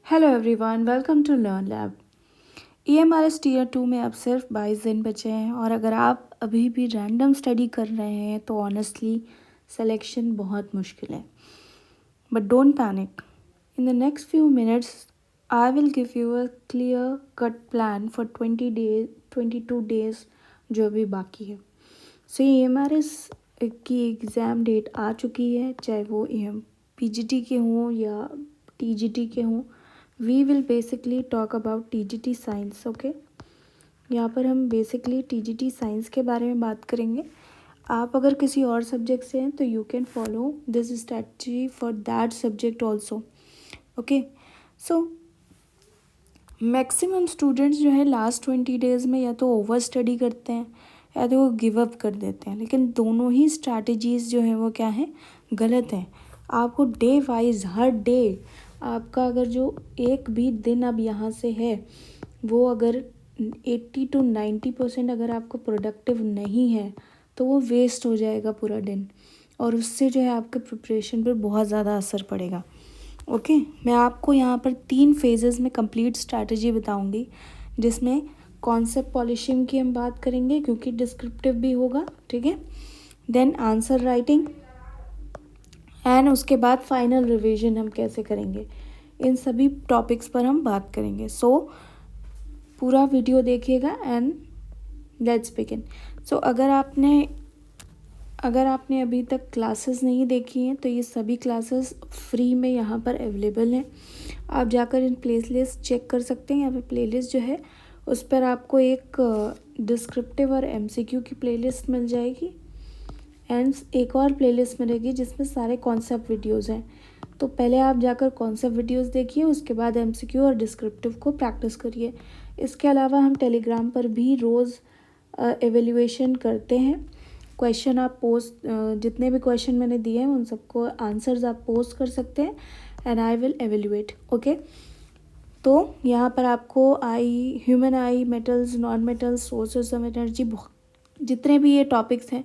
Hello everyone, welcome to learn lab. EMRS tier 2 में अब सिर्फ 22 दिन बचे हैं और अगर आप अभी भी रैंडम स्टडी कर रहे हैं तो ऑनेस्टली सिलेक्शन बहुत मुश्किल है। But don't panic. In the next few minutes I will give you a clear cut plan for 22 days जो अभी बाकी है। सो EMRS की एग्ज़ाम डेट आ चुकी है, चाहे वो PGT के हों या TGT के हों। We will basically talk about TGT science. Okay, यहाँ पर हम बेसिकली TGT साइंस के बारे में बात करेंगे। आप अगर किसी और सब्जेक्ट से हैं तो you can follow this strategy for that subject also. Okay, so maximum students जो है लास्ट 20 डेज़ में या तो ओवर स्टडी करते हैं या तो वो गिव अप कर देते हैं, लेकिन दोनों ही स्ट्रैटेजीज़ जो हैं वो क्या हैं, गलत हैं। आपको डे वाइज हर डे आपका अगर जो एक भी दिन अब यहाँ से है वो अगर 80 to 90% अगर आपको प्रोडक्टिव नहीं है तो वो वेस्ट हो जाएगा पूरा दिन, और उससे जो है आपके प्रिपरेशन पर बहुत ज़्यादा असर पड़ेगा। ओके, मैं आपको यहाँ पर 3 फेजेस में कंप्लीट स्ट्रैटेजी बताऊँगी, जिसमें कॉन्सेप्ट पॉलिशिंग की हम बात करेंगे क्योंकि डिस्क्रिप्टिव भी होगा, ठीक है। देन आंसर राइटिंग एंड उसके बाद फाइनल रिवीजन हम कैसे करेंगे, इन सभी टॉपिक्स पर हम बात करेंगे। सो पूरा वीडियो देखिएगा एंड लेट्स बिगिन। सो अगर आपने अभी तक क्लासेस नहीं देखी हैं तो ये सभी क्लासेस फ्री में यहाँ पर अवेलेबल हैं। आप जाकर इन प्लेलिस्ट चेक कर सकते हैं। यहाँ पे प्लेलिस्ट जो है उस पर आपको एक डिस्क्रिप्टिव और MCQ की प्लेलिस्ट मिल जाएगी एंड एक और प्लेलिस्ट मिलेगी जिसमें सारे कॉन्सेप्ट वीडियोज़ हैं। तो पहले आप जाकर कॉन्सेप्ट वीडियोज़ देखिए, उसके बाद MCQ और डिस्क्रिप्टिव को प्रैक्टिस करिए। इसके अलावा हम टेलीग्राम पर भी रोज़ एवेल्यूएशन करते हैं। क्वेश्चन आप पोस्ट जितने भी क्वेश्चन मैंने दिए हैं उन सबको आंसर्स आप पोस्ट कर सकते हैं and I will evaluate. Okay, तो यहाँ पर आपको human I, metals, non metals, sources of energy, जितने भी ये टॉपिक्स हैं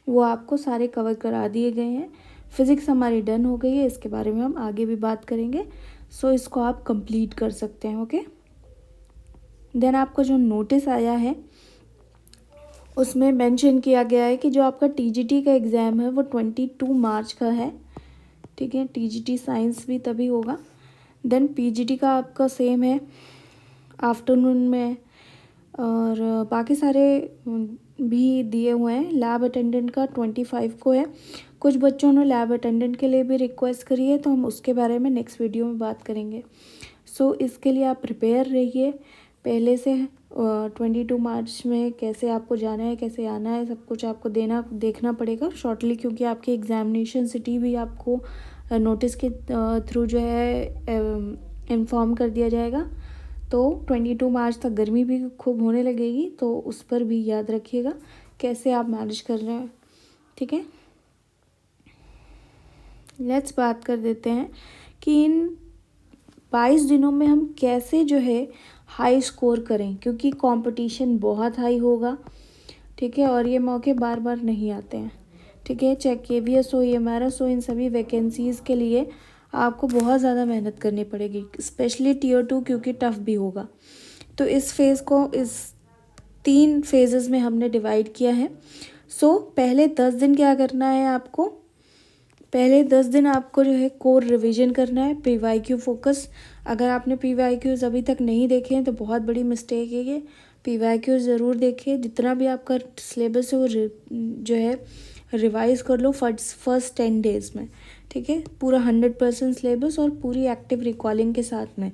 वो आपको सारे कवर करा दिए गए हैं। फिज़िक्स हमारी डन हो गई है, इसके बारे में हम आगे भी बात करेंगे। सो इसको आप कंप्लीट कर सकते हैं। ओके, देन आपको जो नोटिस आया है उसमें मेंशन किया गया है कि जो आपका TGT का एग्ज़ाम है वो 22 मार्च का है, ठीक है। TGT साइंस भी तभी होगा। देन PGT का आपका सेम है, आफ्टरनून में, और बाकी सारे भी दिए हुए हैं। लैब अटेंडेंट का 25 को है। कुछ बच्चों ने लैब अटेंडेंट के लिए भी रिक्वेस्ट करी है, तो हम उसके बारे में नेक्स्ट वीडियो में बात करेंगे। सो इसके लिए आप प्रिपेयर रहिए पहले से। 22 मार्च में कैसे आपको जाना है, कैसे आना है, सब कुछ आपको देखना पड़ेगा शॉर्टली, क्योंकि आपकी एग्जामिनेशन सिटी भी आपको नोटिस के थ्रू जो है इन्फॉर्म कर दिया जाएगा। तो 22 मार्च तक गर्मी भी खूब होने लगेगी, तो उस पर भी याद रखिएगा कैसे आप मैनेज कर रहे हैं, ठीक है। लेट्स बात कर देते हैं कि इन 22 दिनों में हम कैसे जो है हाई स्कोर करें, क्योंकि कंपटीशन बहुत हाई होगा, ठीक है, और ये मौके बार बार नहीं आते हैं, ठीक है। चाहे KVS हो, EMRS हो, इन सभी वैकेंसीज़ के लिए आपको बहुत ज़्यादा मेहनत करनी पड़ेगी, स्पेशली टीयर 2 क्योंकि टफ़ भी होगा। तो इस फेज़ को इस 3 फेजेस में हमने डिवाइड किया है। सो पहले 10 दिन क्या करना है आपको, पहले 10 दिन आपको जो है कोर रिवीजन करना है, PYQ फोकस। अगर आपने PYQs अभी तक नहीं देखे हैं तो बहुत बड़ी मिस्टेक है ये। PYQ ज़रूर देखिए, जितना भी आपका सिलेबस है वो जो है रिवाइज़ कर लो फर्स्ट 10 डेज़ में, ठीक है। पूरा 100% सिलेबस और पूरी एक्टिव रिकॉलिंग के साथ में।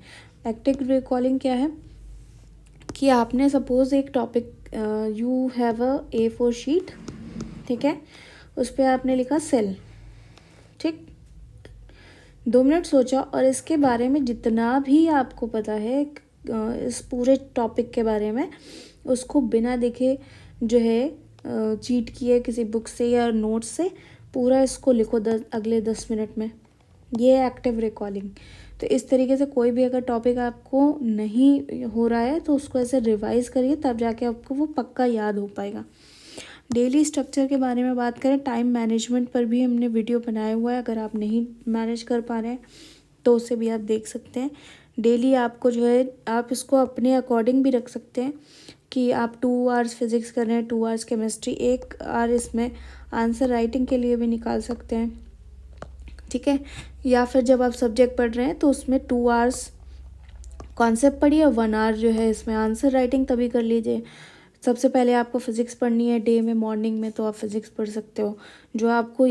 एक्टिव रिकॉलिंग क्या है कि आपने सपोज़ एक topic, you have a A4 sheet, ठीक है, उस पर आपने लिखा सेल, ठीक। 2 मिनट सोचा और इसके बारे में जितना भी आपको पता है इस पूरे टॉपिक के बारे में, उसको बिना देखे जो है चीट किए किसी बुक से या नोट से पूरा इसको लिखो अगले 10 मिनट में। ये एक्टिव रिकॉलिंग। तो इस तरीके से कोई भी अगर टॉपिक आपको नहीं हो रहा है तो उसको ऐसे रिवाइज़ करिए, तब जाके आपको वो पक्का याद हो पाएगा। डेली स्ट्रक्चर के बारे में बात करें, टाइम मैनेजमेंट पर भी हमने वीडियो बनाया हुआ है, अगर आप नहीं मैनेज कर पा रहे हैं तो उसे भी आप देख सकते हैं। डेली आपको जो है आप इसको अपने अकॉर्डिंग भी रख सकते हैं कि आप 2 आवर्स फिज़िक्स कर रहे हैं, 2 आवर्स केमिस्ट्री, 1 आवर इसमें आंसर राइटिंग के लिए भी निकाल सकते हैं, ठीक है। या फिर जब आप सब्जेक्ट पढ़ रहे हैं तो उसमें 2 आवर्स कॉन्सेप्ट पढ़िए, 1 आवर जो है इसमें आंसर राइटिंग तभी कर लीजिए। सबसे पहले आपको फ़िज़िक्स पढ़नी है डे में मॉर्निंग में, तो आप फ़िज़िक्स पढ़ सकते हो, जो आपको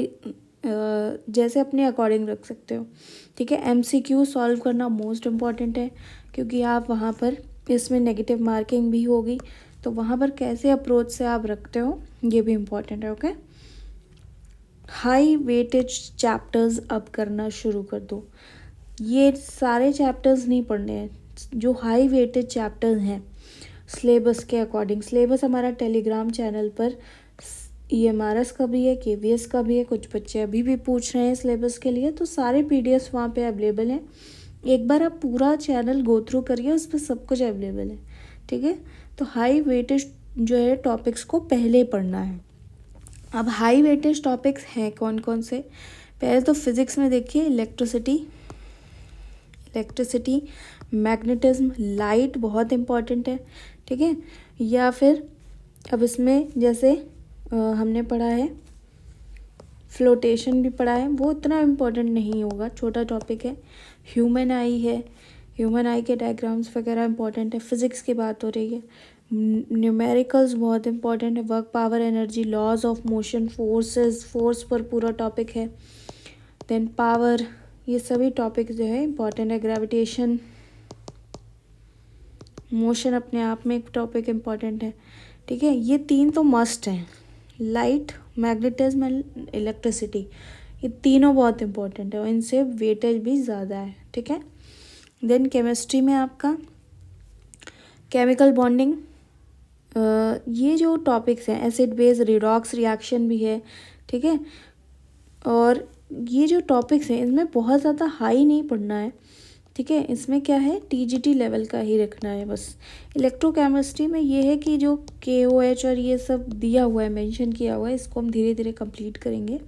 जैसे अपने अकॉर्डिंग रख सकते हो, ठीक है। MCQ सॉल्व करना मोस्ट इम्पॉर्टेंट है, क्योंकि आप वहाँ पर इसमें नेगेटिव मार्किंग भी होगी, तो वहाँ पर कैसे अप्रोच से आप रखते हो ये भी इम्पॉर्टेंट है, ओके। हाई वेटेज चैप्टर्स अब करना शुरू कर दो। ये सारे चैप्टर्स नहीं पढ़ने हैं, जो हाई वेटेज चैप्टर्स हैं सिलेबस के अकॉर्डिंग। सिलेबस हमारा टेलीग्राम चैनल पर EMRS का भी है, KVS का भी है, कुछ बच्चे अभी भी पूछ रहे हैं सिलेबस के लिए, तो सारे PDFs वहाँ पे अवेलेबल हैं। एक बार आप पूरा चैनल गो थ्रू करिए, उस पर सब कुछ अवेलेबल है, ठीक है। तो हाई वेटेज जो है टॉपिक्स को पहले पढ़ना है। अब हाई वेटेज टॉपिक्स हैं कौन कौन से? पहले तो फिज़िक्स में देखिए इलेक्ट्रिसिटी, मैग्नेटिज्म, लाइट बहुत इम्पॉर्टेंट है, ठीक है। या फिर अब इसमें जैसे हमने पढ़ा है फ्लोटेशन भी पढ़ा है, वो इतना इम्पोर्टेंट नहीं होगा, छोटा टॉपिक है। ह्यूमन आई है, ह्यूमन आई के डायग्राम्स वगैरह इंपॉर्टेंट है। फिज़िक्स की बात हो रही है। न्यूमेरिकल्स बहुत इंपॉर्टेंट है, work, power, energy, laws of motion, forces, force पर पूरा टॉपिक है। देन पावर, ये सभी टॉपिक जो है इंपॉर्टेंट है। ग्रेविटेशन, मोशन अपने आप में एक टॉपिक इम्पॉर्टेंट है, ठीक है। ये 3 तो मस्ट हैं, लाइट, मैग्नेटिज्म एंड इलेक्ट्रिसिटी, ये तीनों बहुत इंपॉर्टेंट है और इनसे वेटेज भी ज़्यादा है, ठीक है। देन केमिस्ट्री में आपका केमिकल बॉन्डिंग, ये जो टॉपिक्स हैं, एसिड बेस रिडॉक्स रिएक्शन भी है, ठीक है। और ये जो टॉपिक्स हैं इनमें बहुत ज़्यादा हाई नहीं पढ़ना है, ठीक है। इसमें क्या है TGT लेवल का ही रखना है बस। इलेक्ट्रोकेमिस्ट्री में ये है कि जो KOH और ये सब दिया हुआ है, मेंशन किया हुआ है, इसको हम धीरे धीरे कंप्लीट करेंगे,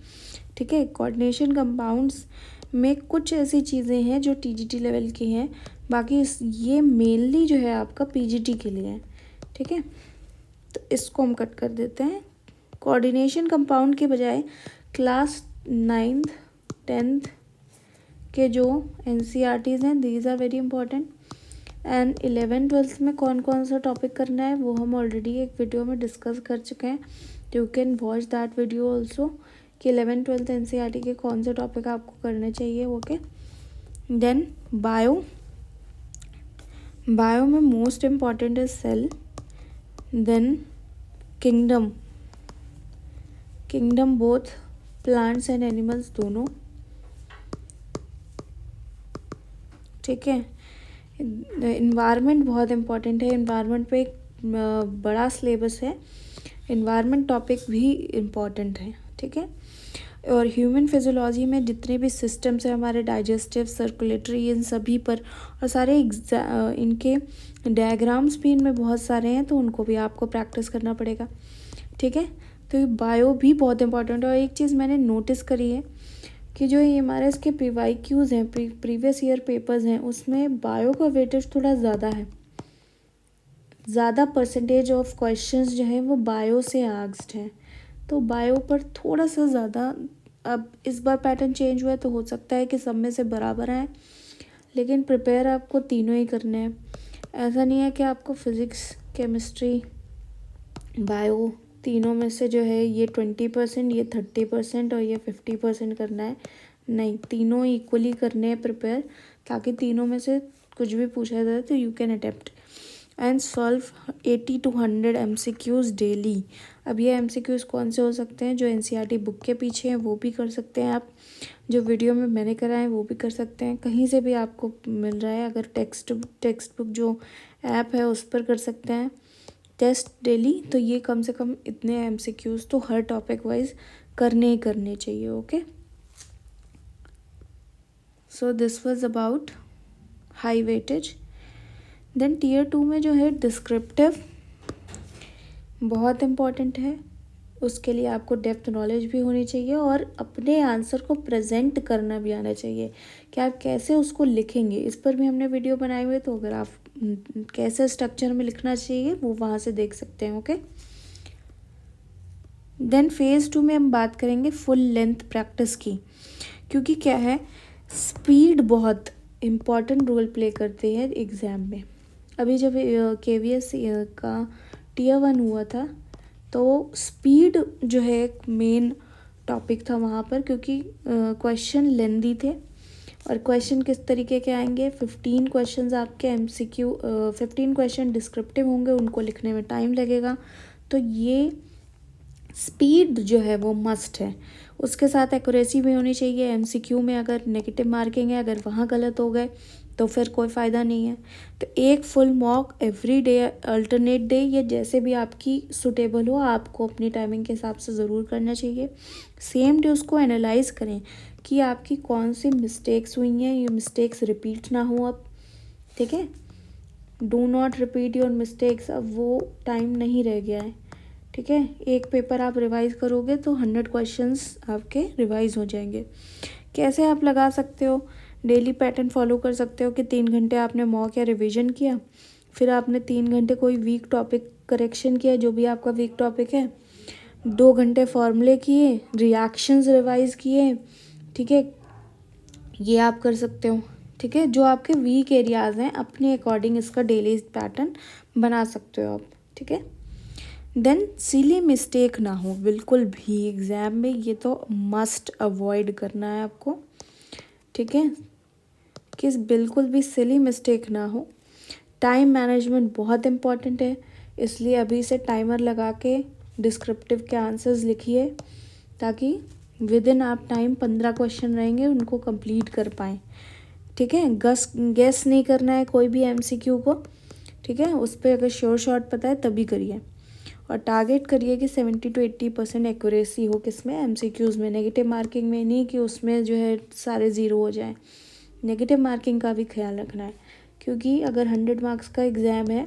ठीक है। कोऑर्डिनेशन कंपाउंड्स में कुछ ऐसी चीज़ें हैं जो TGT लेवल की हैं, बाकी ये मेनली जो है आपका PGT के लिए है, ठीक है। तो इसको हम कट कर देते हैं। कोऑर्डिनेशन कंपाउंड के बजाय क्लास 9th 10th के जो NCERTs हैं, these are very important. And 11th-12th में कौन कौन सा टॉपिक करना है वो हम ऑलरेडी एक वीडियो में डिस्कस कर चुके हैं, you can watch that video also, कि 11th-12th NCERT के कौन से टॉपिक आपको करने चाहिए, ओके। देन बायो में मोस्ट इम्पॉर्टेंट है cell, then kingdom both plants and animals दोनों, ठीक है। इन्वायरमेंट बहुत इम्पॉर्टेंट है, इन्वायरमेंट पे एक बड़ा सिलेबस है, इन्वायरमेंट टॉपिक भी इम्पॉर्टेंट है, ठीक है। और ह्यूमन फिजियोलॉजी में जितने भी सिस्टम्स हैं हमारे, डाइजेस्टिव, सर्कुलेटरी, इन सभी पर, और सारे इनके डायग्राम्स भी इनमें बहुत सारे हैं, तो उनको भी आपको प्रैक्टिस करना पड़ेगा, ठीक है। तो ये बायो भी बहुत इंपॉर्टेंट है। और एक चीज़ मैंने नोटिस करी है कि जो ये हमारे इसके PYQs हैं, प्रीवियस ईयर पेपर्स हैं, उसमें बायो का वेटेज थोड़ा ज़्यादा है, ज़्यादा परसेंटेज ऑफ क्वेश्चंस जो हैं वो बायो से आस्क्ड हैं, तो बायो पर थोड़ा सा ज़्यादा। अब इस बार पैटर्न चेंज हुआ है तो हो सकता है कि सब में से बराबर आए, लेकिन प्रिपेयर आपको तीनों ही करने हैं। ऐसा नहीं है कि आपको फिज़िक्स, केमिस्ट्री, बायो तीनों में से जो है ये 20%, ये 30% और ये 50% करना है, नहीं, तीनों इक्वली करने हैं प्रिपेयर, ताकि तीनों में से कुछ भी पूछा जाए तो you can attempt and solve 80 to 100 MCQs daily. अब ये MCQs कौन से हो सकते हैं? जो NCERT बुक के पीछे हैं वो भी कर सकते हैं आप, जो वीडियो में मैंने कराए वो भी कर सकते हैं, कहीं से भी आपको मिल रहा है। अगर टेक्स्ट बुक जो ऐप है उस पर कर सकते हैं टेस्ट डेली, तो ये कम से कम इतने MCQs तो हर टॉपिक वाइज करने ही करने चाहिए, okay. So this was about high weightage. Then Tier 2 में जो है डिस्क्रिप्टिव बहुत इम्पॉर्टेंट है, उसके लिए आपको डेप्थ नॉलेज भी होनी चाहिए और अपने आंसर को प्रेजेंट करना भी आना चाहिए कि आप कैसे उसको लिखेंगे। इस पर भी हमने वीडियो बनाए हुए, तो अगर आप कैसे स्ट्रक्चर में लिखना चाहिए वो वहाँ से देख सकते हैं। ओके, देन फेज़ 2 में हम बात करेंगे फुल लेंथ प्रैक्टिस की, क्योंकि क्या है, स्पीड बहुत इम्पॉर्टेंट रोल प्ले करती है एग्ज़ाम में। अभी जब KVS का Tier 1 हुआ था तो स्पीड जो है एक मेन टॉपिक था वहाँ पर, क्योंकि क्वेश्चन लेंदी थे और क्वेश्चन किस तरीके के आएंगे, 15 क्वेश्चंस आपके MCQ, 15 क्वेश्चन डिस्क्रिप्टिव होंगे, उनको लिखने में टाइम लगेगा। तो ये स्पीड जो है वो मस्ट है। उसके साथ एक्यूरेसी भी होनी चाहिए। MCQ में अगर नेगेटिव मार्किंग है, अगर वहाँ गलत हो गए तो फिर कोई फ़ायदा नहीं है। तो एक full mock every day, alternate day, या जैसे भी आपकी सूटेबल हो, आपको अपनी टाइमिंग के हिसाब से ज़रूर करना चाहिए। सेम डे उसको एनालाइज करें कि आपकी कौन सी मिस्टेक्स हुई हैं, ये मिस्टेक्स रिपीट ना हो अब। ठीक है, do not repeat your mistakes. अब वो टाइम नहीं रह गया है। ठीक है, एक पेपर आप रिवाइज़ करोगे तो 100 क्वेश्चंस आपके रिवाइज़ हो जाएंगे। कैसे आप लगा सकते हो, डेली पैटर्न फॉलो कर सकते हो कि 3 घंटे आपने मॉक या रिवीजन किया, फिर आपने 3 घंटे कोई वीक टॉपिक करेक्शन किया, जो भी आपका वीक टॉपिक है, 2 घंटे फॉर्मूले किए, रिएक्शंस रिवाइज किए। ठीक है, ये आप कर सकते हो। ठीक है, जो आपके वीक एरियाज़ हैं अपने अकॉर्डिंग इसका डेली पैटर्न बना सकते हो आप। ठीक है, देन सिली मिस्टेक ना हो बिल्कुल भी एग्ज़ाम में, ये तो मस्ट अवॉइड करना है आपको। ठीक है, कि बिल्कुल भी सिली मिस्टेक ना हो। टाइम मैनेजमेंट बहुत इम्पॉर्टेंट है, इसलिए अभी से टाइमर लगा के डिस्क्रिप्टिव के आंसर्स लिखिए, ताकि विद इन आप टाइम 15 क्वेश्चन रहेंगे उनको कंप्लीट कर पाएँ। ठीक है, गेस नहीं करना है कोई भी MCQ को। ठीक है, उस पर अगर श्योर शॉट पता है तभी करिए, और टारगेट करिए कि 70 to 80% एक्यूरेसी हो, किसमें, MCQs में। नेगेटिव मार्किंग में नहीं कि उसमें जो है सारे ज़ीरो हो जाए। नेगेटिव मार्किंग का भी ख्याल रखना है, क्योंकि अगर 100 मार्क्स का एग्ज़ाम है,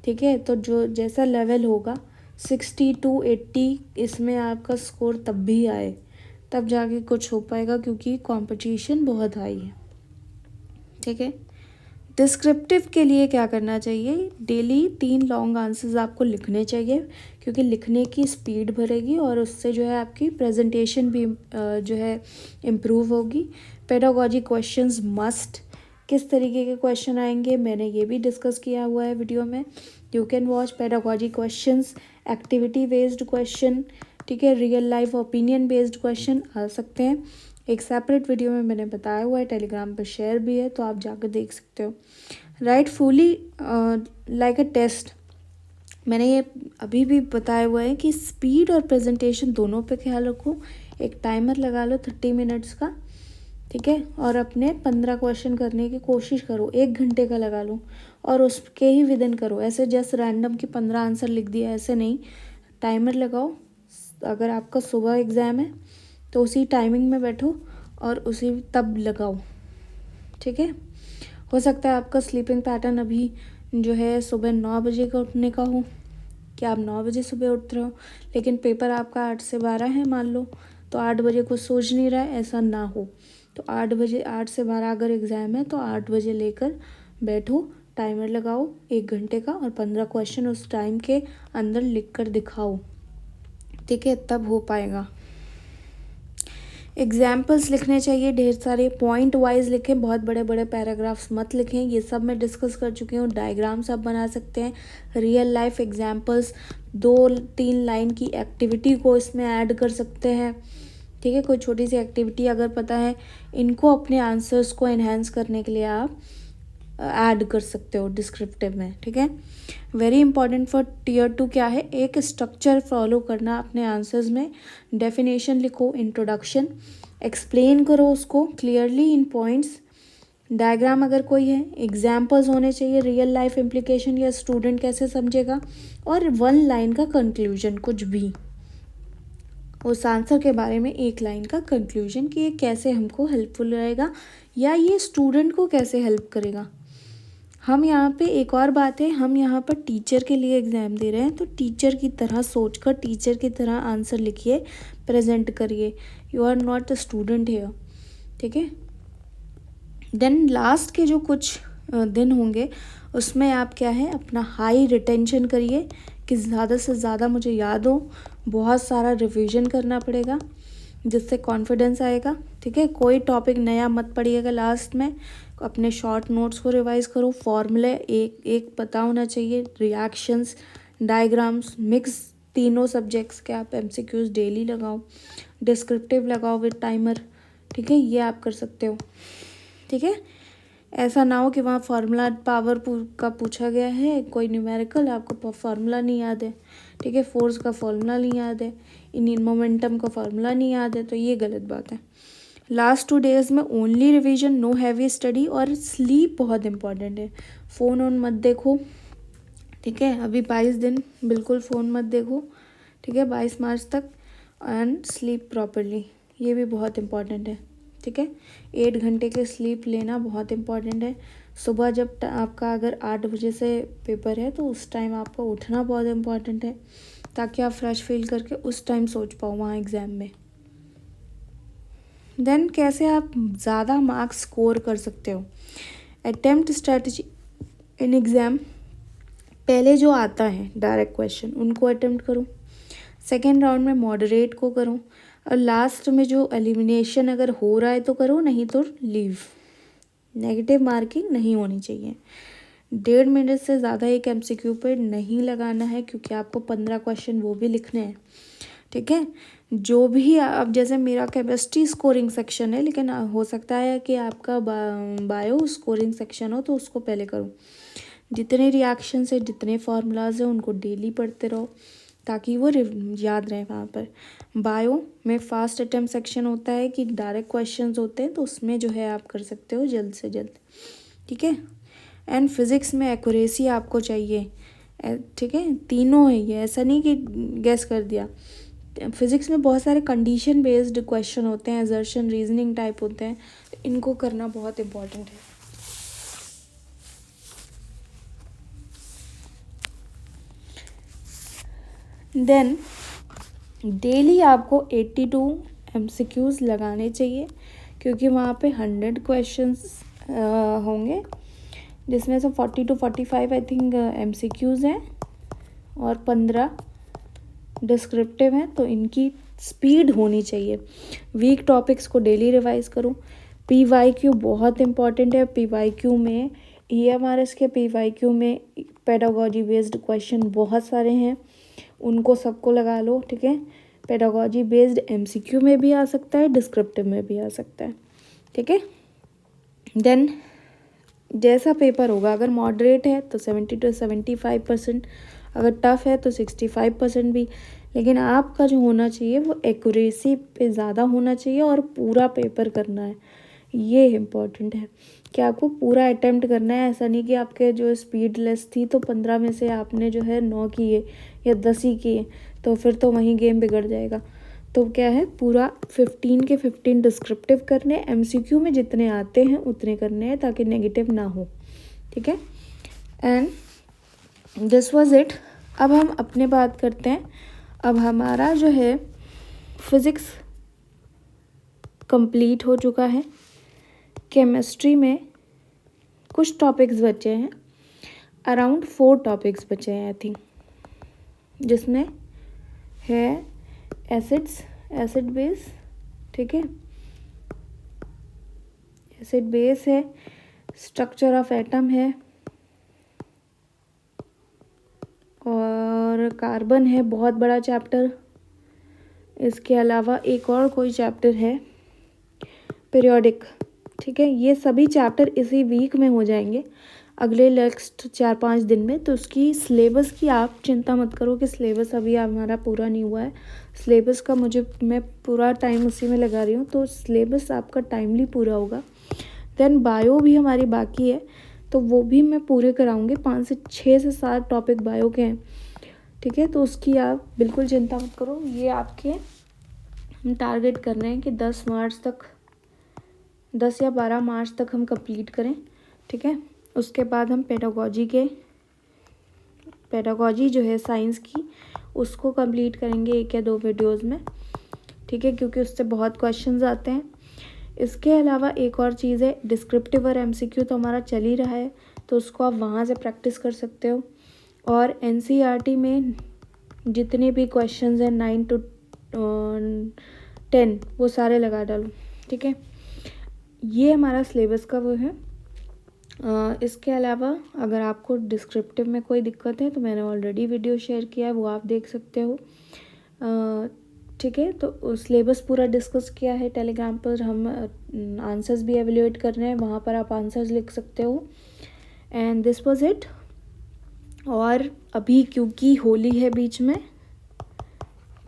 ठीक है, तो जो जैसा लेवल होगा 60 to 80 इसमें आपका स्कोर तब भी आए, तब जाके कुछ हो पाएगा, क्योंकि कंपटीशन बहुत हाई है। ठीक है, डिस्क्रिप्टिव के लिए क्या करना चाहिए, डेली 3 लॉन्ग आंसर्स आपको लिखने चाहिए, क्योंकि लिखने की स्पीड बढ़ेगी और उससे जो है आपकी प्रेजेंटेशन भी जो है इम्प्रूव होगी। Pedagogy questions must. किस तरीके के क्वेश्चन आएंगे मैंने ये भी डिस्कस किया हुआ है वीडियो में, you can watch pedagogy questions, activity based question, ठीक है, real life opinion based question आ सकते हैं। एक सेपरेट वीडियो में मैंने बताया हुआ है, टेलीग्राम पर शेयर भी है, तो आप जाकर देख सकते हो। Write fully like a test, मैंने ये अभी भी बताया हुआ है कि स्पीड और प्रेजेंटेशन दोनों पे ख्याल रखो। एक टाइमर लगा लो 30 मिनट्स का, ठीक है, और अपने 15 क्वेश्चन करने की कोशिश करो। 1 घंटे का लगा लो और उसके ही विदिन करो। ऐसे जस्ट रैंडम की 15 आंसर लिख दिया, ऐसे नहीं। टाइमर लगाओ। अगर आपका सुबह एग्ज़ाम है तो उसी टाइमिंग में बैठो और उसी तब लगाओ। ठीक है, हो सकता है आपका स्लीपिंग पैटर्न अभी जो है सुबह 9 बजे का उठने का हो, कि आप 9 बजे सुबह उठ रहे हो, लेकिन पेपर आपका 8 से 12 है मान लो, तो 8 बजे कुछ सोच नहीं रहा है, ऐसा ना हो। तो 8 बजे, 8 से 12 अगर एग्ज़ाम है तो 8 बजे लेकर बैठो, टाइमर लगाओ 1 घंटे का, और 15 क्वेश्चन उस टाइम के अंदर लिख कर दिखाओ। ठीक है, तब हो पाएगा। एग्जाम्पल्स लिखने चाहिए ढेर सारे, पॉइंट वाइज लिखें, बहुत बड़े बड़े पैराग्राफ्स मत लिखें, ये सब मैं डिस्कस कर चुकी हूँ। डायग्राम्स आप बना सकते हैं, रियल लाइफ एग्जाम्पल्स, 2-3 लाइन की एक्टिविटी को इसमें ऐड कर सकते हैं। ठीक है, कोई छोटी सी एक्टिविटी अगर पता है, इनको अपने आंसर्स को एनहेंस करने के लिए आप ऐड कर सकते हो डिस्क्रिप्टिव में। ठीक है, वेरी इंपॉर्टेंट फॉर Tier 2 क्या है, एक स्ट्रक्चर फॉलो करना अपने आंसर्स में। डेफिनेशन लिखो, इंट्रोडक्शन, एक्सप्लेन करो उसको क्लियरली इन पॉइंट्स। डायग्राम अगर कोई है, एग्जाम्पल्स होने चाहिए, रियल लाइफ इम्प्लीकेशन या स्टूडेंट कैसे समझेगा, और 1 लाइन का कंक्लूजन, कुछ भी उस आंसर के बारे में 1 लाइन का कंक्लूजन कि ये कैसे हमको हेल्पफुल रहेगा या ये स्टूडेंट को कैसे हेल्प करेगा। हम यहाँ पे एक और बात है, हम यहाँ पर टीचर के लिए एग्ज़ाम दे रहे हैं, तो टीचर की तरह सोचकर टीचर की तरह आंसर लिखिए, प्रेजेंट करिए। You are not a student here, ठीक है। देन लास्ट के जो कुछ दिन होंगे उसमें आप क्या है, अपना हाई रिटेंशन करिए कि ज़्यादा से ज़्यादा मुझे याद हो। बहुत सारा रिवीजन करना पड़ेगा जिससे कॉन्फिडेंस आएगा, ठीक है। कोई टॉपिक नया मत पढ़िएगा लास्ट में। अपने शॉर्ट नोट्स को रिवाइज करो। फॉर्मूले एक एक पता होना चाहिए। रिएक्शंस, डायग्राम्स, मिक्स तीनों सब्जेक्ट्स के आप एमसीक्यूज डेली लगाओ। डिस्क्रिप्टिव लगाओ विद टाइमर, ठीक है। ये आप कर सकते हो, ठीक है। ऐसा ना हो कि वहाँ फार्मूला पावर का पूछा गया है, कोई न्यूमेरिकल, आपको फार्मूला नहीं याद है, ठीक है। फोर्स का फार्मूला नहीं याद है, इन मोमेंटम का फार्मूला नहीं याद है, तो ये गलत बात है। लास्ट 2 डेज में only revision, know heavy study, और स्लीप बहुत इंपॉर्टेंट है। फ़ोन ऑन मत देखो, ठीक है। अभी 22 दिन बिल्कुल फ़ोन मत देखो, ठीक है, 22 मार्च तक। एंड स्लीप प्रॉपरली, ये भी बहुत इम्पॉर्टेंट है, ठीक है। 8 घंटे के स्लीप लेना बहुत इम्पॉर्टेंट है। सुबह जब आपका अगर 8 बजे से पेपर है तो उस टाइम आपका उठना बहुत इम्पॉर्टेंट है, ताकि आप फ्रेश फील करके उस टाइम सोच पाओ वहाँ एग्ज़ाम में। देन कैसे आप ज़्यादा मार्क्स स्कोर कर सकते हो। अटेम्प्ट स्ट्रैटेजी इन एग्ज़ाम, पहले जो आता है डायरेक्ट क्वेश्चन उनको अटेम्प्ट करो, सेकेंड राउंड में मॉडरेट को करो, और लास्ट में जो एलिमिनेशन अगर हो रहा है तो करो, नहीं तो लीव। नेगेटिव मार्किंग नहीं होनी चाहिए। 1.5 मिनट से ज़्यादा एक एमसीक्यू पे नहीं लगाना है, क्योंकि आपको 15 क्वेश्चन वो भी लिखने हैं, ठीक है। जो भी अब जैसे मेरा केमिस्ट्री स्कोरिंग सेक्शन है, लेकिन हो सकता है कि आपका बायो स्कोरिंग सेक्शन हो, तो उसको पहले करो। जितने रिएक्शंस है, जितने फार्मूलाज हैं, उनको डेली पढ़ते रहो ताकि वो याद रहे वहाँ पर। बायो में फास्ट अटेम्प्ट सेक्शन होता है कि डायरेक्ट क्वेश्चंस होते हैं, तो उसमें जो है आप कर सकते हो जल्द से जल्द, ठीक है। एंड फिज़िक्स में एक्यूरेसी आपको चाहिए, ठीक है। तीनों है ये, ऐसा नहीं कि गेस कर दिया। फिज़िक्स में बहुत सारे कंडीशन बेस्ड क्वेश्चन होते हैं, असर्शन, रीजनिंग टाइप होते हैं, इनको करना बहुत इम्पोर्टेंट है। देन डेली आपको 82 MCQs लगाने चाहिए, क्योंकि वहाँ पे 100 क्वेश्चंस होंगे, जिसमें से 40 to 45 आई थिंक MCQs हैं और 15 डिस्क्रिप्टिव हैं, तो इनकी स्पीड होनी चाहिए। वीक टॉपिक्स को डेली रिवाइज करो। PYQ बहुत इंपॉर्टेंट है। PYQ में EMRS के PYQ में पेडागोजी बेस्ड क्वेश्चन बहुत सारे हैं, उनको सबको लगा लो, ठीक है। पेडागोजी बेस्ड MCQ में भी आ सकता है, डिस्क्रिप्टिव में भी आ सकता है, ठीक है। देन जैसा पेपर होगा, अगर मॉडरेट है तो 70 to 75%, अगर टफ़ है तो 65% भी, लेकिन आपका जो होना चाहिए वो एक्यूरेसी पे ज़्यादा होना चाहिए और पूरा पेपर करना है। ये इम्पोर्टेंट है कि आपको पूरा अटेम्प्ट करना है। ऐसा नहीं कि आपके जो स्पीड लेस थी तो 15 में से आपने जो है 9 किए या 10 ही किए, तो फिर तो वहीं गेम बिगड़ जाएगा। तो क्या है, पूरा 15 के 15 डिस्क्रिप्टिव करने, MCQ में जितने आते हैं उतने करने हैं, ताकि नेगेटिव ना हो, ठीक है। And this was it. अब हम अपने बात करते हैं। अब हमारा जो है फिज़िक्स कंप्लीट हो चुका है। केमिस्ट्री में कुछ टॉपिक्स बचे हैं, अराउंड 4 टॉपिक्स बचे हैं आई थिंक, जिसमें है एसिड्स, एसिड बेस, ठीक है, एसिड बेस है, स्ट्रक्चर ऑफ एटम है, और कार्बन है, बहुत बड़ा चैप्टर। इसके अलावा एक और कोई चैप्टर है पीरियोडिक, ठीक है। ये सभी चैप्टर इसी वीक में हो जाएंगे, अगले नेक्स्ट 4-5 दिन में। तो उसकी सिलेबस की आप चिंता मत करो कि सिलेबस अभी हमारा पूरा नहीं हुआ है। सिलेबस का मैं पूरा टाइम उसी में लगा रही हूँ, तो सिलेबस आपका टाइमली पूरा होगा। देन बायो भी हमारी बाकी है, तो वो भी मैं पूरे कराऊँगी। 6 से 7 टॉपिक बायो के हैं, ठीक है। तो उसकी आप बिल्कुल चिंता मत करो। ये आपके हम टारगेट कर रहे हैं कि 10 या 12 मार्च तक हम कंप्लीट करें, ठीक है। उसके बाद हम पेडागॉजी जो है साइंस की, उसको कंप्लीट करेंगे 1 या 2 वीडियोज़ में, ठीक है, क्योंकि उससे बहुत क्वेश्चंस आते हैं। इसके अलावा एक और चीज़ है, डिस्क्रिप्टिव और MCQ तो हमारा चल ही रहा है, तो उसको आप वहाँ से प्रैक्टिस कर सकते हो। और NCERT में जितने भी क्वेश्चंस हैं 9 to 10 वो सारे लगा डालो, ठीक है। ये हमारा सिलेबस का वो है। इसके अलावा अगर आपको डिस्क्रिप्टिव में कोई दिक्कत है तो मैंने ऑलरेडी वीडियो शेयर किया है, वो आप देख सकते हो, ठीक है। तो सिलेबस पूरा डिस्कस किया है टेलीग्राम पर, हम आंसर्स भी एवेल्यूएट कर रहे हैं, वहाँ पर आप आंसर्स लिख सकते हो। And this was it. और अभी क्योंकि होली है बीच में,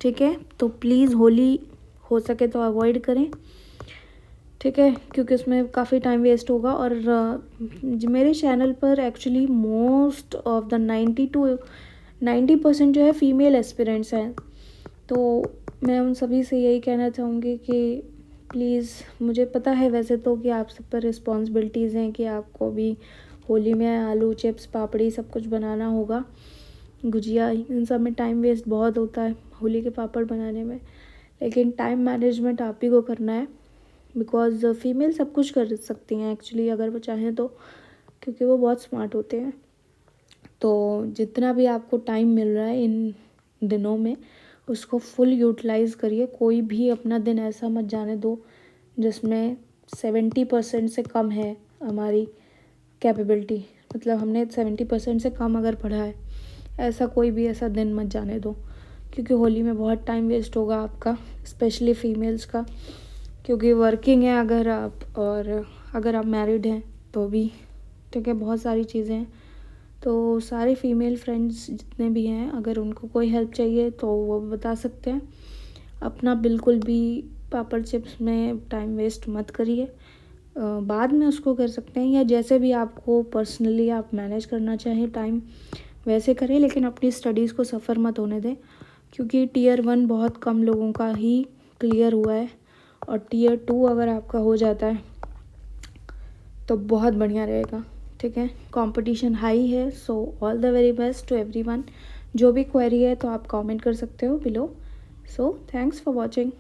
ठीक है, तो प्लीज़ होली हो सके तो अवॉइड करें, ठीक है, क्योंकि उसमें काफ़ी टाइम वेस्ट होगा। और मेरे चैनल पर एक्चुअली मोस्ट ऑफ द 90% जो है फीमेल एस्पिरेंट्स हैं, तो मैं उन सभी से यही कहना चाहूँगी कि प्लीज़, मुझे पता है वैसे तो कि आप सब पर रिस्पॉन्सिबिलिटीज़ हैं कि आपको भी होली में आलू चिप्स पापड़ी सब कुछ बनाना होगा, गुजिया, इन सब में टाइम वेस्ट बहुत होता है होली के पापड़ बनाने में, लेकिन टाइम मैनेजमेंट आप ही को करना है, बिकॉज़ फीमेल सब कुछ कर सकती हैं एक्चुअली अगर वो चाहें तो, क्योंकि वो बहुत स्मार्ट होते हैं। तो जितना भी आपको टाइम मिल रहा है इन दिनों में, उसको फुल यूटिलाइज़ करिए। कोई भी अपना दिन ऐसा मत जाने दो जिसमें 70% से कम है हमारी कैपेबिलिटी, मतलब हमने 70% से कम अगर पढ़ा है, ऐसा कोई भी ऐसा दिन मत जाने दो, क्योंकि होली में बहुत टाइम वेस्ट होगा आपका, स्पेशली फीमेल्स का, क्योंकि वर्किंग है अगर आप, और अगर आप मैरिड हैं तो भी, ठीक है, बहुत सारी चीज़ें हैं। तो सारे फीमेल फ्रेंड्स जितने भी हैं, अगर उनको कोई हेल्प चाहिए तो वो बता सकते हैं। अपना बिल्कुल भी पापड़ चिप्स में टाइम वेस्ट मत करिए, बाद में उसको कर सकते हैं, या जैसे भी आपको पर्सनली आप मैनेज करना चाहें टाइम वैसे करें, लेकिन अपनी स्टडीज़ को सफ़र मत होने दें, क्योंकि Tier 1 बहुत कम लोगों का ही क्लियर हुआ है, और Tier 2 अगर आपका हो जाता है तो बहुत बढ़िया रहेगा, ठीक है। कंपटीशन हाई है, so all the very best to everyone. जो भी क्वेरी है तो आप कमेंट कर सकते हो below. So thanks for watching.